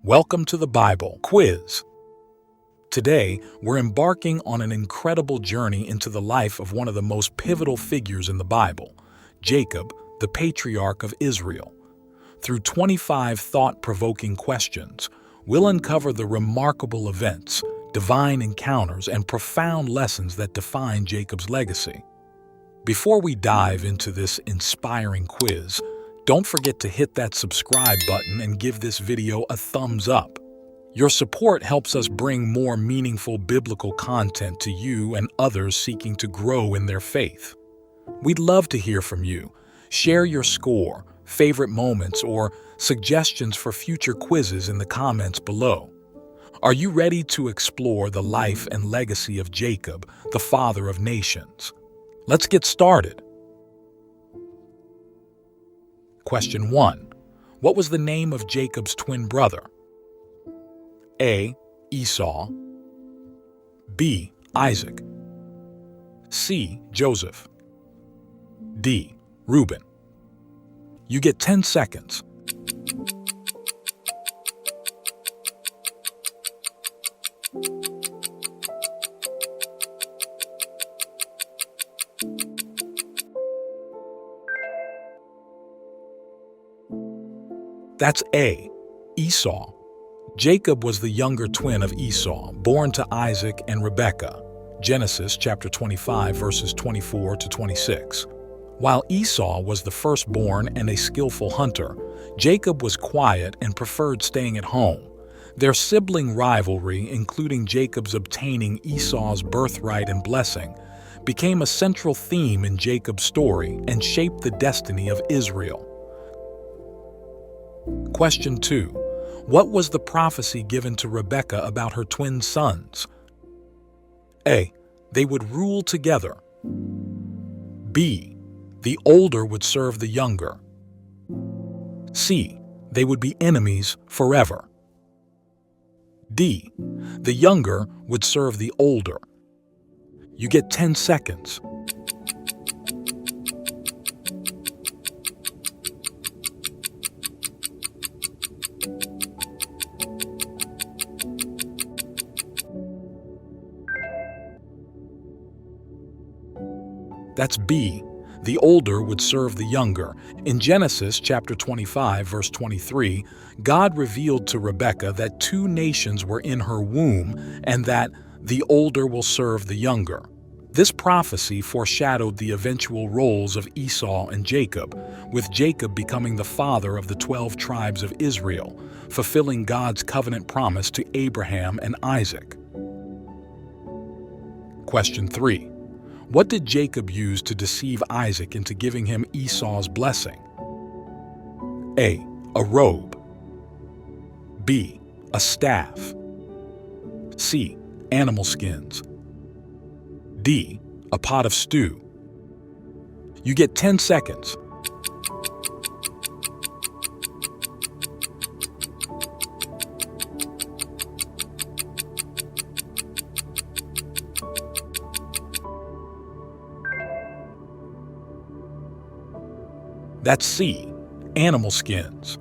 Welcome to the Bible Quiz. Today, we're embarking on an incredible journey into the life of one of the most pivotal figures in the Bible, Jacob, the patriarch of Israel. Through 25 thought-provoking questions, we'll uncover the remarkable events, divine encounters, and profound lessons that define Jacob's legacy. Before we dive into this inspiring quiz, don't forget to hit that subscribe button and give this video a thumbs up. Your support helps us bring more meaningful biblical content to you and others seeking to grow in their faith. We'd love to hear from you. Share your score, favorite moments, or suggestions for future quizzes in the comments below. Are you ready to explore the life and legacy of Jacob, the father of nations? Let's get started. Question 1. What was the name of Jacob's twin brother? A. Esau. B. Isaac. C. Joseph. D. Reuben. You get 10 seconds. That's A. Esau. Jacob was the younger twin of Esau, born to Isaac and Rebekah. Genesis chapter 25, verses 24 to 26. While Esau was the firstborn and a skillful hunter, Jacob was quiet and preferred staying at home. Their sibling rivalry, including Jacob's obtaining Esau's birthright and blessing, became a central theme in Jacob's story and shaped the destiny of Israel. Question 2. What was the prophecy given to Rebekah about her twin sons? A. They would rule together. B. The older would serve the younger. C. They would be enemies forever. D. The younger would serve the older. You get 10 seconds. That's B. The older would serve the younger. In Genesis chapter 25, verse 23, God revealed to Rebekah that two nations were in her womb and that the older will serve the younger. This prophecy foreshadowed the eventual roles of Esau and Jacob, with Jacob becoming the father of the 12 tribes of Israel, fulfilling God's covenant promise to Abraham and Isaac. Question 3. What did Jacob use to deceive Isaac into giving him Esau's blessing? A. A robe. B. A staff. C. Animal skins. D. A pot of stew. You get 10 seconds. That's C. Animal skins.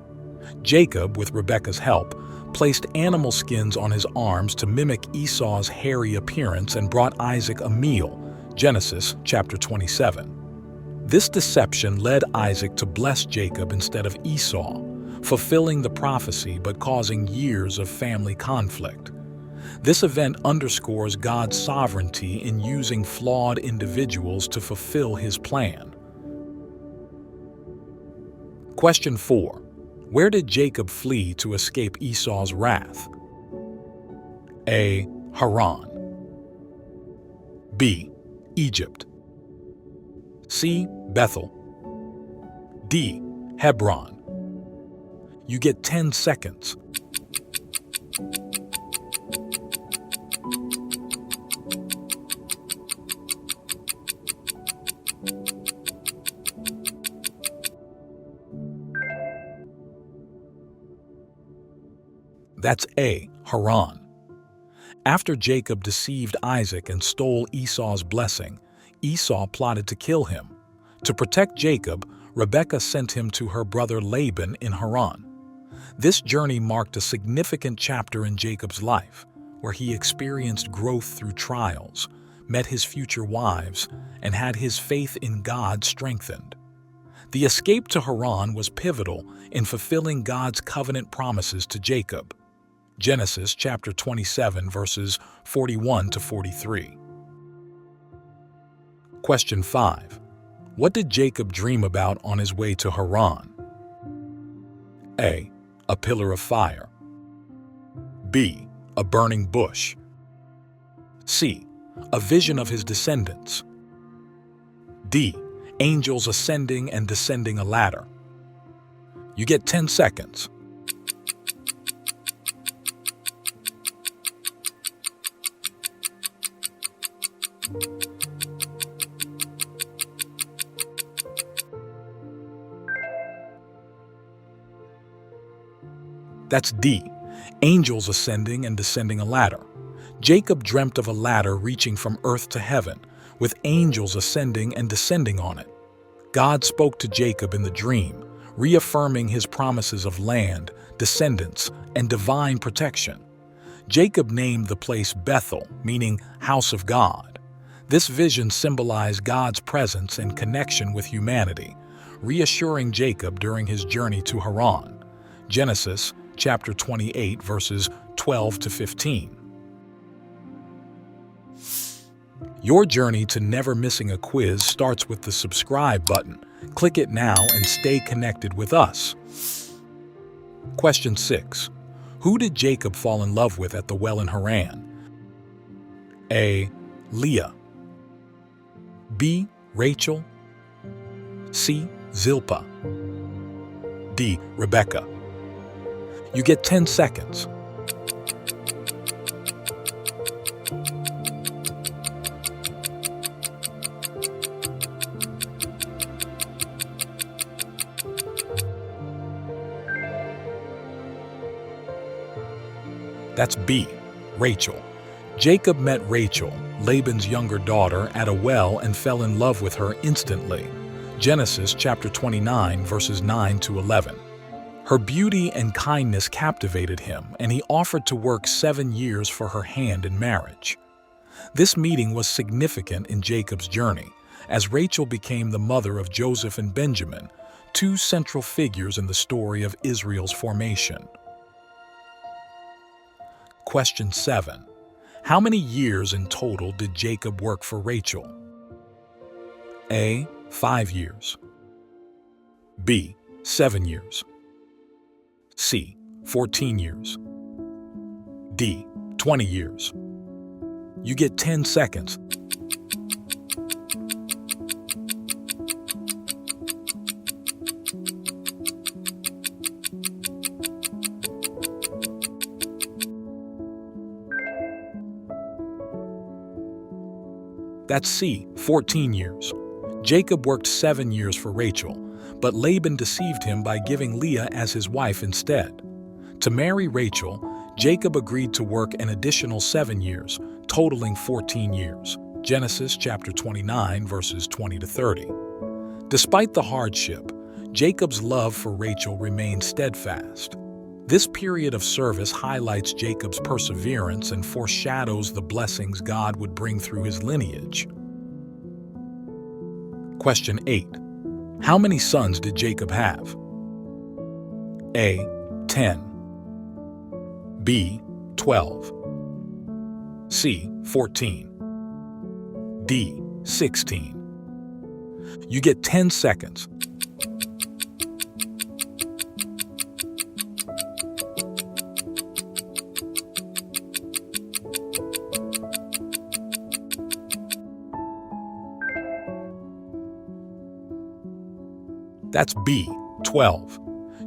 Jacob, with Rebekah's help, placed animal skins on his arms to mimic Esau's hairy appearance and brought Isaac a meal. Genesis chapter 27. This deception led Isaac to bless Jacob instead of Esau, fulfilling the prophecy but causing years of family conflict. This event underscores God's sovereignty in using flawed individuals to fulfill his plan. Question 4. Where did Jacob flee to escape Esau's wrath? A. Haran. B. Egypt. C. Bethel. D. Hebron. You get 10 seconds. That's A. Haran. After Jacob deceived Isaac and stole Esau's blessing, Esau plotted to kill him. To protect Jacob, Rebekah sent him to her brother Laban in Haran. This journey marked a significant chapter in Jacob's life, where he experienced growth through trials, met his future wives, and had his faith in God strengthened. The escape to Haran was pivotal in fulfilling God's covenant promises to Jacob. Genesis chapter 27, verses 41 to 43. Question 5. What did Jacob dream about on his way to Haran? A. A pillar of fire. B. A burning bush. C. A vision of his descendants. D. Angels ascending and descending a ladder. You get 10 seconds. That's D. Angels ascending and descending a ladder. Jacob dreamt of a ladder reaching from earth to heaven, with angels ascending and descending on it. God spoke to Jacob in the dream, reaffirming his promises of land, descendants, and divine protection. Jacob named the place Bethel, meaning house of God. This vision symbolized God's presence and connection with humanity, reassuring Jacob during his journey to Haran. Genesis chapter 28, verses 12 to 15. Your journey to never missing a quiz starts with the subscribe button. Click it now and stay connected with us. Question 6. Who did Jacob fall in love with at the well in Haran? A. Leah. B. Rachel. C. Zilpah. D. Rebecca. You get 10 seconds. That's B. Rachel. Jacob met Rachel, Laban's younger daughter, at a well and fell in love with her instantly. Genesis chapter 29, verses 9 to 11. Her beauty and kindness captivated him, and he offered to work 7 years for her hand in marriage. This meeting was significant in Jacob's journey, as Rachel became the mother of Joseph and Benjamin, two central figures in the story of Israel's formation. Question 7. How many years in total did Jacob work for Rachel? A. 5 years. B. 7 years. C. 14 years. D. 20 years. You get 10 seconds. That's C. 14 years. Jacob worked 7 years for Rachel, but Laban deceived him by giving Leah as his wife instead. To marry Rachel, Jacob agreed to work an additional 7 years, totaling 14 years. Genesis chapter 29, verses 20 to 30. Despite the hardship, Jacob's love for Rachel remained steadfast. This period of service highlights Jacob's perseverance and foreshadows the blessings God would bring through his lineage. Question 8. How many sons did Jacob have? A. 10. B. 12. C. 14. D. 16. You get 10 seconds. That's B. 12.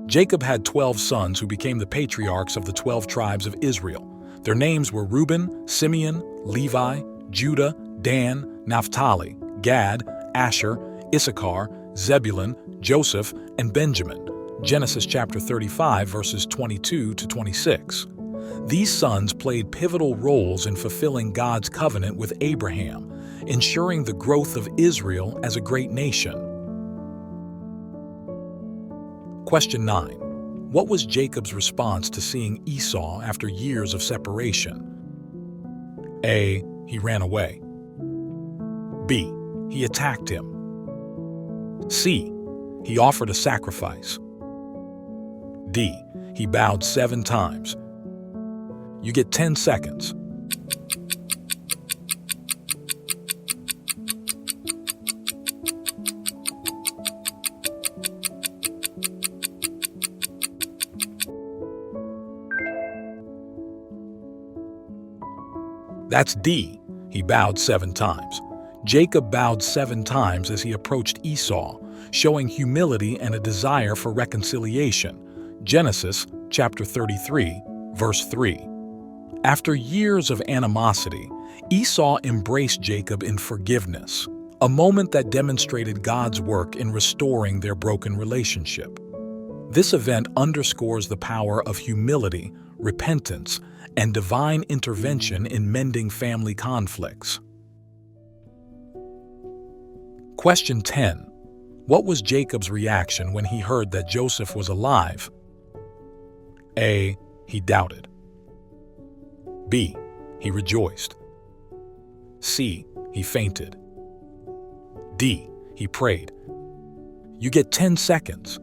Jacob had 12 sons who became the patriarchs of the 12 tribes of Israel. Their names were Reuben, Simeon, Levi, Judah, Dan, Naphtali, Gad, Asher, Issachar, Zebulun, Joseph, and Benjamin. Genesis chapter 35, verses 22 to 26. These sons played pivotal roles in fulfilling God's covenant with Abraham, ensuring the growth of Israel as a great nation. Question 9. What was Jacob's response to seeing Esau after years of separation? A. He ran away. B. He attacked him. C. He offered a sacrifice. D. He bowed 7 times. You get 10 seconds. That's D. He bowed 7 times. Jacob bowed 7 times as he approached Esau, showing humility and a desire for reconciliation. Genesis chapter 33, verse 3. After years of animosity, Esau embraced Jacob in forgiveness, a moment that demonstrated God's work in restoring their broken relationship. This event underscores the power of humility, repentance, and divine intervention in mending family conflicts. Question 10. What was Jacob's reaction when he heard that Joseph was alive? A. He doubted. B. He rejoiced. C. He fainted. D. He prayed. You get 10 seconds.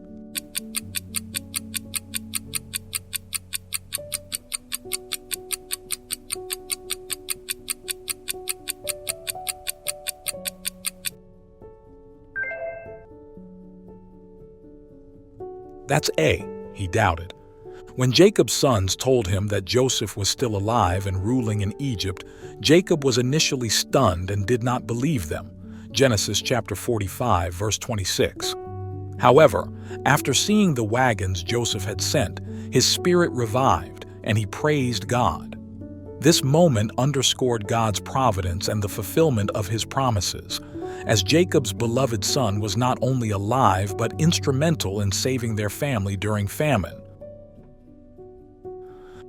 That's A. He doubted. When Jacob's sons told him that Joseph was still alive and ruling in Egypt, Jacob was initially stunned and did not believe them. Genesis chapter 45, verse 26. However, after seeing the wagons Joseph had sent, his spirit revived and he praised God. This moment underscored God's providence and the fulfillment of his promises, as Jacob's beloved son was not only alive but instrumental in saving their family during famine.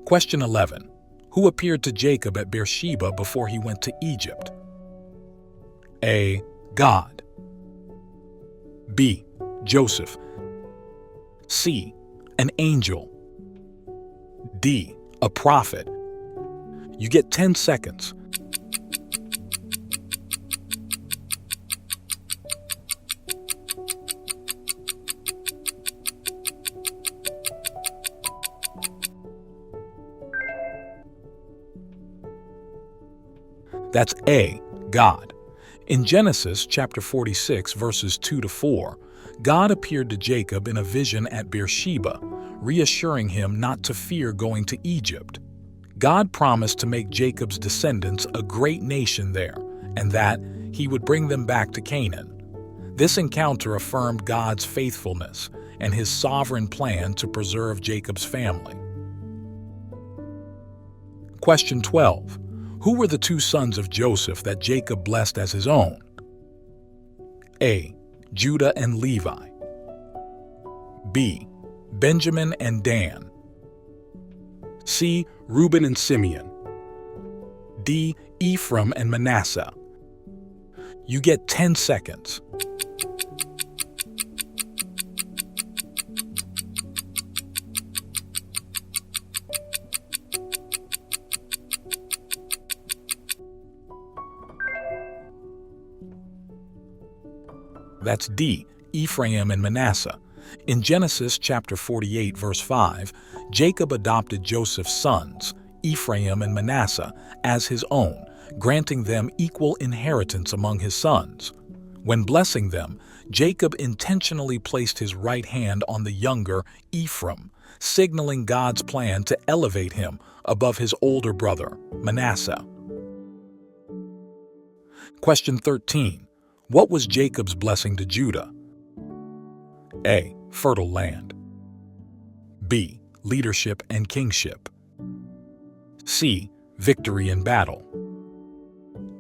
Question 11. Who appeared to Jacob at Beersheba before he went to Egypt? A. God. B. Joseph. C. An angel. D. A prophet. You get 10 seconds. That's A. God. In Genesis chapter 46, verses 2-4, God appeared to Jacob in a vision at Beersheba, reassuring him not to fear going to Egypt. God promised to make Jacob's descendants a great nation there, and that he would bring them back to Canaan. This encounter affirmed God's faithfulness and his sovereign plan to preserve Jacob's family. Question 12. Who were the 2 sons of Joseph that Jacob blessed as his own? A. Judah and Levi. B. Benjamin and Dan. C. Reuben and Simeon. D. Ephraim and Manasseh. You get 10 seconds. That's D. Ephraim and Manasseh. In Genesis chapter 48, verse 5, Jacob adopted Joseph's sons, Ephraim and Manasseh, as his own, granting them equal inheritance among his sons. When blessing them, Jacob intentionally placed his right hand on the younger Ephraim, signaling God's plan to elevate him above his older brother, Manasseh. Question 13. What was Jacob's blessing to Judah? A. Fertile land. B. Leadership and kingship. C. Victory in battle.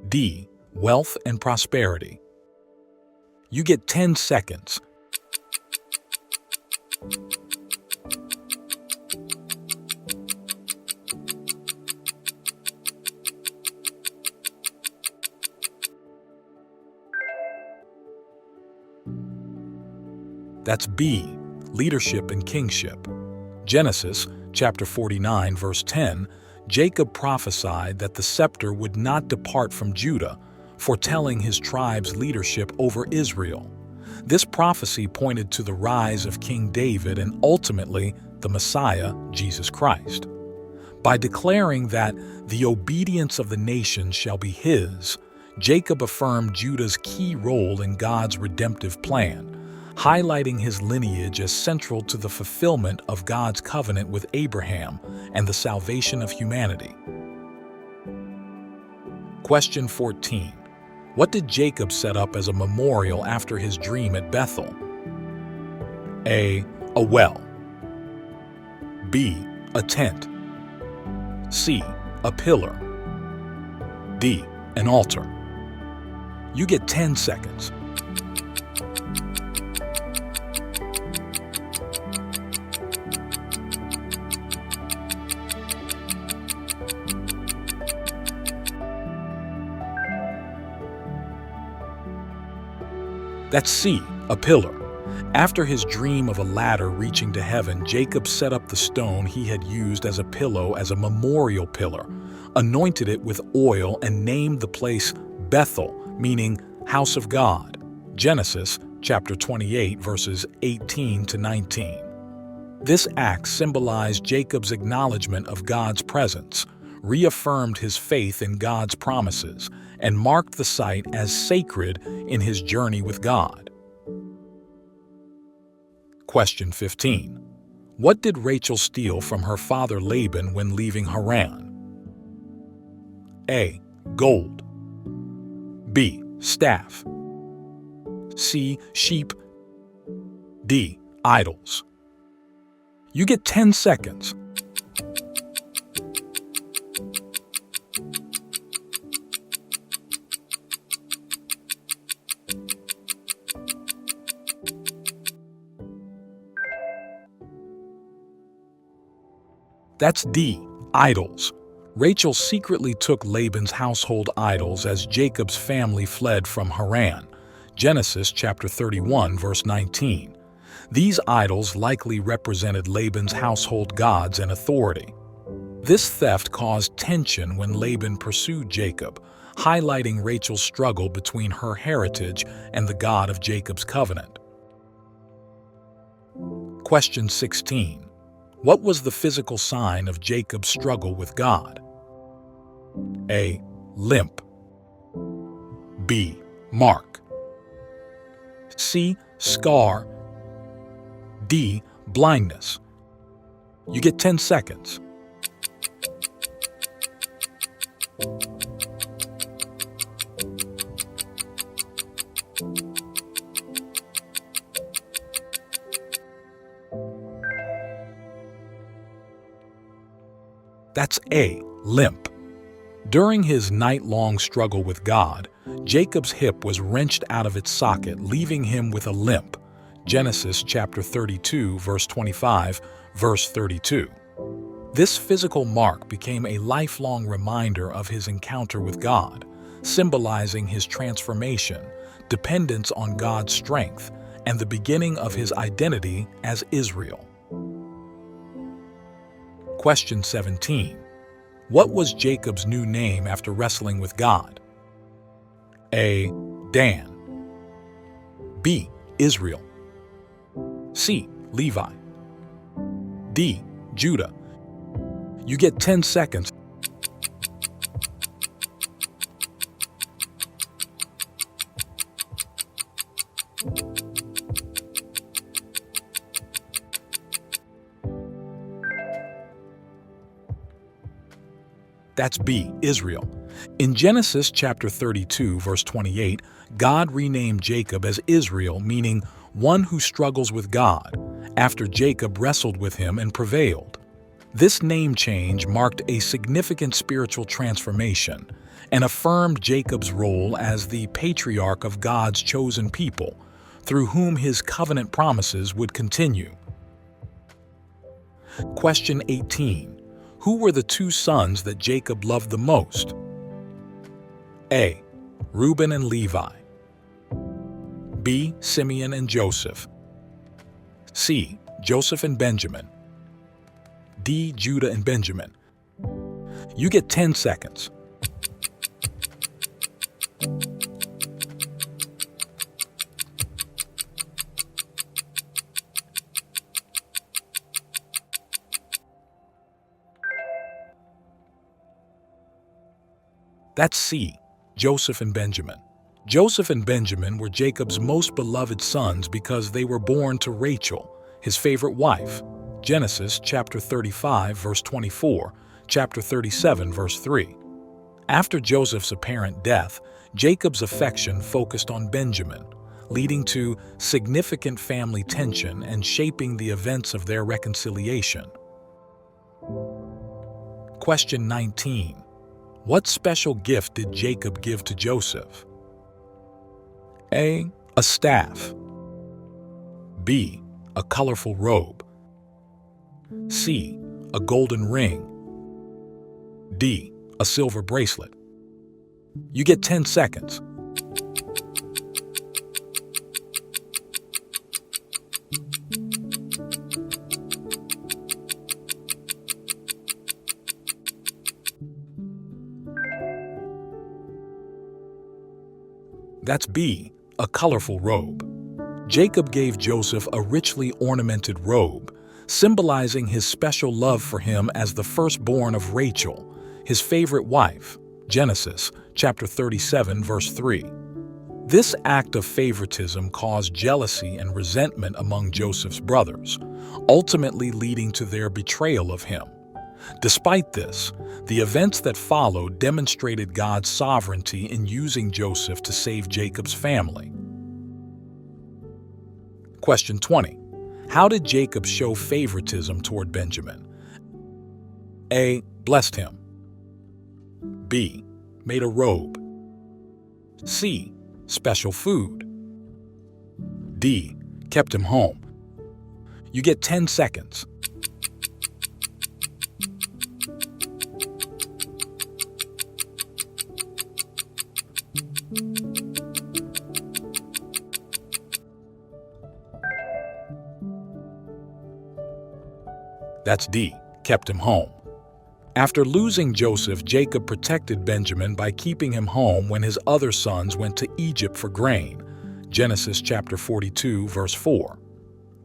D. Wealth and prosperity. You get 10 seconds. That's B. Leadership and kingship. Genesis chapter 49, verse 10, Jacob prophesied that the scepter would not depart from Judah, foretelling his tribe's leadership over Israel. This prophecy pointed to the rise of King David and ultimately the Messiah, Jesus Christ. By declaring that the obedience of the nations shall be his, Jacob affirmed Judah's key role in God's redemptive plan, highlighting his lineage as central to the fulfillment of God's covenant with Abraham and the salvation of humanity. Question 14. What did Jacob set up as a memorial after his dream at Bethel? A well. B. A tent. C. A pillar. D. An altar. You get 10 seconds. That's C, a pillar. After his dream of a ladder reaching to heaven, Jacob set up the stone he had used as a pillow as a memorial pillar, anointed it with oil, and named the place Bethel, meaning house of God. Genesis chapter 28, verses 18 to 19. This act symbolized Jacob's acknowledgement of God's presence, reaffirmed his faith in God's promises, and marked the site as sacred in his journey with God. Question 15. What did Rachel steal from her father Laban when leaving Haran? A. Gold. B. Staff. C. Sheep. D. Idols. You get 10 seconds. That's D. Idols. Rachel secretly took Laban's household idols as Jacob's family fled from Haran. Genesis chapter 31, verse 19. These idols likely represented Laban's household gods and authority. This theft caused tension when Laban pursued Jacob, highlighting Rachel's struggle between her heritage and the God of Jacob's covenant. Question 16. What was the physical sign of Jacob's struggle with God? A. Limp. B. Mark. C. Scar. D. Blindness. You get 10 seconds. That's A. Limp. During his night-long struggle with God, Jacob's hip was wrenched out of its socket, leaving him with a limp. Genesis chapter 32, verse 25, verse 32. This physical mark became a lifelong reminder of his encounter with God, symbolizing his transformation, dependence on God's strength, and the beginning of his identity as Israel. Question 17. What was Jacob's new name after wrestling with God? A. Dan. B. Israel. C. Levi. D. Judah. You get 10 seconds. That's B. Israel. In Genesis chapter 32, verse 28, God renamed Jacob as Israel, meaning one who struggles with God, after Jacob wrestled with him and prevailed. This name change marked a significant spiritual transformation and affirmed Jacob's role as the patriarch of God's chosen people, through whom his covenant promises would continue. Question 18. Who were the two sons that Jacob loved the most? A. Reuben and Levi. B. Simeon and Joseph. C. Joseph and Benjamin. D. Judah and Benjamin. You get 10 seconds. That's C. Joseph and Benjamin. Joseph and Benjamin were Jacob's most beloved sons because they were born to Rachel, his favorite wife. Genesis chapter 35, verse 24, chapter 37, verse 3. After Joseph's apparent death, Jacob's affection focused on Benjamin, leading to significant family tension and shaping the events of their reconciliation. Question 19. What special gift did Jacob give to Joseph? A. A staff. B. A colorful robe. C. A golden ring. D. A silver bracelet. You get 10 seconds. That's B. A colorful robe. Jacob gave Joseph a richly ornamented robe, symbolizing his special love for him as the firstborn of Rachel, his favorite wife. Genesis chapter 37, verse 3. This act of favoritism caused jealousy and resentment among Joseph's brothers, ultimately leading to their betrayal of him. Despite this, the events that followed demonstrated God's sovereignty in using Joseph to save Jacob's family. Question 20. How did Jacob show favoritism toward Benjamin? A. Blessed him. B. Made a robe. C. Special food. D. Kept him home. You get 10 seconds. That's D. Kept him home. After losing Joseph, Jacob protected Benjamin by keeping him home when his other sons went to Egypt for grain. Genesis chapter 42, verse 4.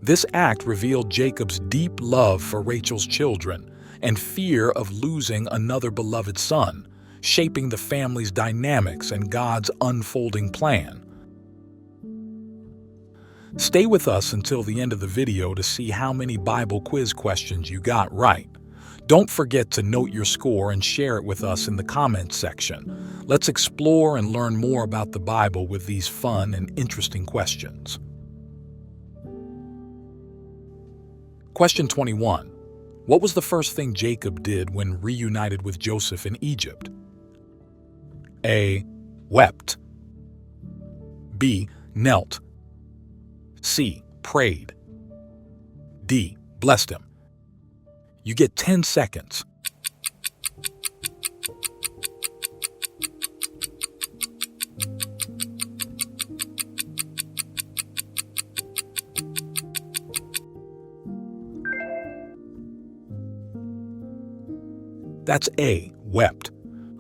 This act revealed Jacob's deep love for Rachel's children and fear of losing another beloved son, shaping the family's dynamics and God's unfolding plan. Stay with us until the end of the video to see how many Bible quiz questions you got right. Don't forget to note your score and share it with us in the comments section. Let's explore and learn more about the Bible with these fun and interesting questions. Question 21. What was the first thing Jacob did when reunited with Joseph in Egypt? A. Wept. B. Knelt. C. Prayed. D. Blessed him. You get 10 seconds. That's A. Wept.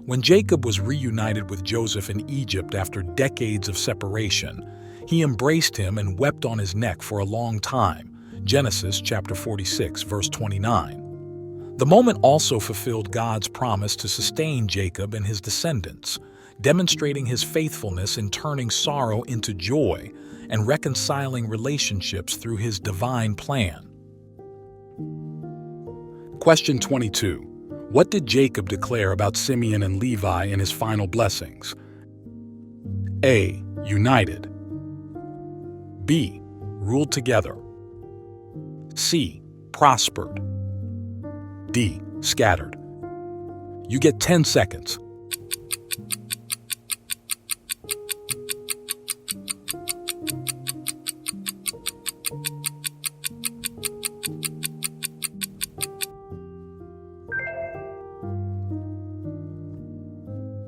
When Jacob was reunited with Joseph in Egypt after decades of separation, he embraced him and wept on his neck for a long time. Genesis chapter 46, verse 29. The moment also fulfilled God's promise to sustain Jacob and his descendants, demonstrating his faithfulness in turning sorrow into joy and reconciling relationships through his divine plan. Question 22. What did Jacob declare about Simeon and Levi in his final blessings? A. United. B. Ruled together. C. Prospered. D. Scattered. You get 10 seconds.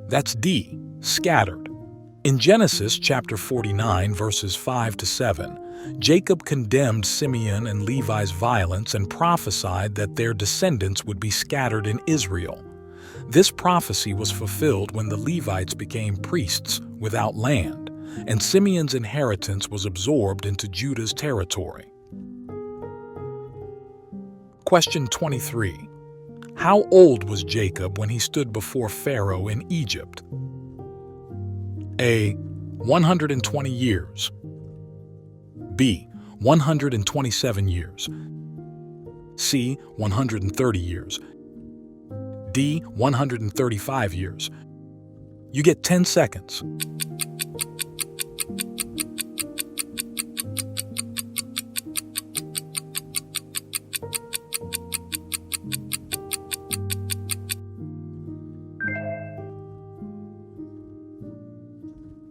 That's D. Scattered. In Genesis chapter 49, verses 5 to 7, Jacob condemned Simeon and Levi's violence and prophesied that their descendants would be scattered in Israel. This prophecy was fulfilled when the Levites became priests without land, and Simeon's inheritance was absorbed into Judah's territory. Question 23. How old was Jacob when he stood before Pharaoh in Egypt? A. 120 years. B. 127 years. C. 130 years. D. 135 years. You get 10 seconds.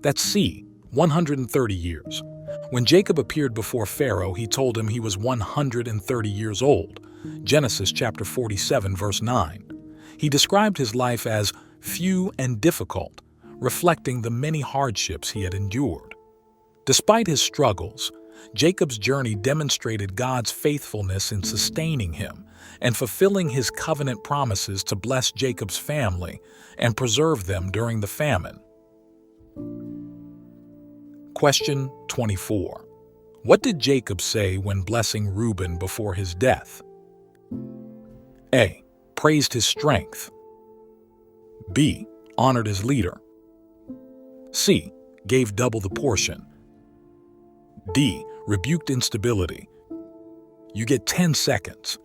That's C. 130 years. When Jacob appeared before Pharaoh, he told him he was 130 years old. Genesis chapter 47, verse 9. He described his life as few and difficult, reflecting the many hardships he had endured. Despite his struggles, Jacob's journey demonstrated God's faithfulness in sustaining him and fulfilling his covenant promises to bless Jacob's family and preserve them during the famine. Question 24. What did Jacob say when blessing Reuben before his death? A. Praised his strength. B. Honored his leader. C. Gave double the portion. D. Rebuked instability. You get 10 seconds.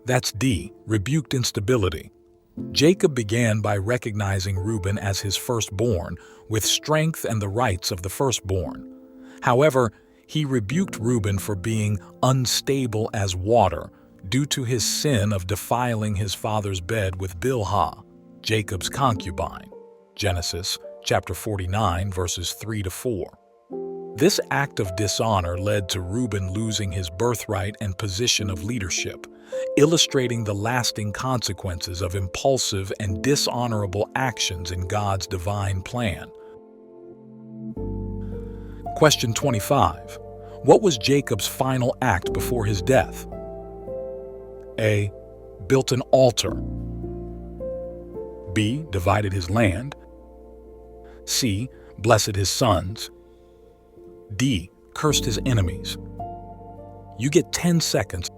That's D. Rebuked instability. Jacob began by recognizing Reuben as his firstborn, with strength and the rights of the firstborn. However, he rebuked Reuben for being unstable as water due to his sin of defiling his father's bed with Bilhah, Jacob's concubine. Genesis chapter 49, verses 3 to 4. This act of dishonor led to Reuben losing his birthright and position of leadership, illustrating the lasting consequences of impulsive and dishonorable actions in God's divine plan. Question 25. What was Jacob's final act before his death? A. Built an altar. B. Divided his land. C. Blessed his sons. D. Cursed his enemies. You get 10 seconds.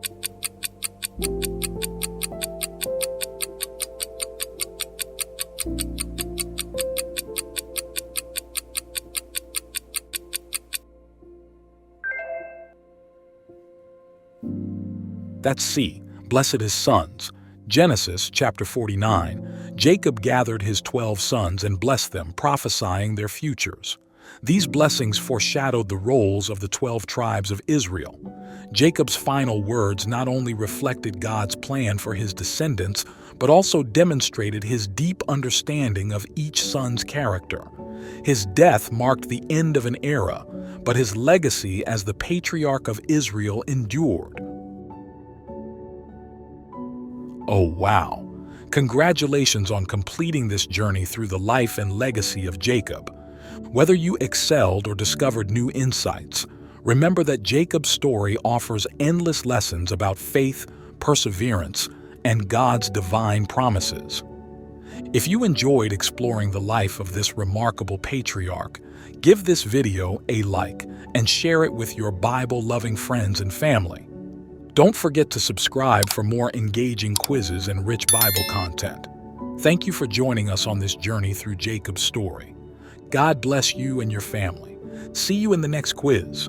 That's C. Blessed his sons. Genesis chapter 49. Jacob gathered his 12 sons and blessed them, prophesying their futures. These blessings foreshadowed the roles of the 12 tribes of Israel. Jacob's final words not only reflected God's plan for his descendants, but also demonstrated his deep understanding of each son's character. His death marked the end of an era, but his legacy as the patriarch of Israel endured. Oh, wow! Congratulations on completing this journey through the life and legacy of Jacob. Whether you excelled or discovered new insights, remember that Jacob's story offers endless lessons about faith, perseverance, and God's divine promises. If you enjoyed exploring the life of this remarkable patriarch, give this video a like and share it with your Bible-loving friends and family. Don't forget to subscribe for more engaging quizzes and rich Bible content. Thank you for joining us on this journey through Jacob's story. God bless you and your family. See you in the next quiz.